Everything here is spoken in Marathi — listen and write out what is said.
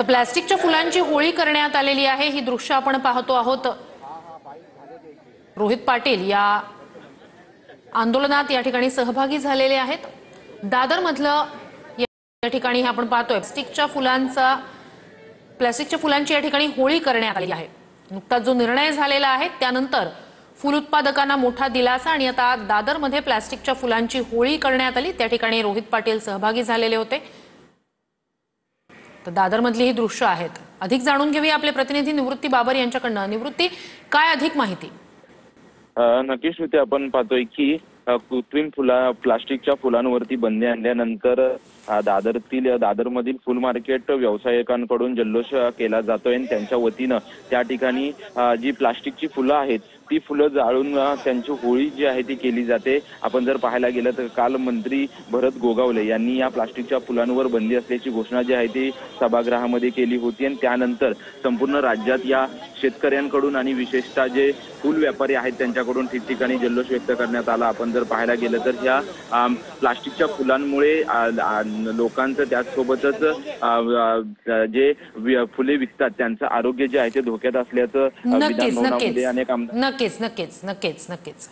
तर प्लास्टिकच्या फुलांची होळी करण्यात आलेली आहे। ही दृश्य आपण पाहतो आहोत। रोहित पाटील या आंदोलनात या ठिकाणी सहभागी झालेले आहेत। दादर मधलं या ठिकाणी आपण पाहतोय प्लास्टिकच्या फुलांची या ठिकाणी होळी करण्यात आली आहे। नुकताच जो निर्णय झालेला आहे त्यानंतर फुल उत्पादकांना मोठा दिलासा आणि आता दादरमध्ये प्लास्टिकच्या फुलांची होळी करण्यात आली। त्या ठिकाणी रोहित पाटील सहभागी झालेले होते। तर दादरमधली ही दृश्य आहेत। अधिक जाणून घेऊया आपले प्रतिनिधी निवृत्ती बाबर यांच्याकडनं। निवृत्ती, काय अधिक माहिती? नक्कीच श्रुती, आपण पाहतोय की कृत्रिम प्लास्टिकच्या फुलांवरती बंदी आणल्यानंतर दादरमधील फुल मार्केट व्यावसायिकांकडून जल्लोष केला जातोय आणि त्यांच्या वतीनं त्या ठिकाणी जी प्लास्टिकची फुलं आहेत ती फुलं जाळून त्यांची होळी जी आहे ती केली जाते। आपण जर पाहायला गेलं तर काल मंत्री भरत गोगावले यांनी या प्लास्टिकच्या फुलांवर बंदी असल्याची घोषणा जी आहे ती सभागृहामध्ये केली होती आणि त्यानंतर संपूर्ण राज्यात या शेतकऱ्यांकडून आणि विशेषतः जे फुल व्यापारी आहेत त्यांच्याकडून ठिकठिकाणी जल्लोष व्यक्त करण्यात आला। आपण जर पाहायला गेलं तर ह्या प्लास्टिकच्या फुलांमुळे लोकांचं त्याचसोबतच जे फुले विकतात त्यांचं आरोग्य जे आहे ते धोक्यात असल्याचं विधान भवनामध्ये अनेक नक्कीच।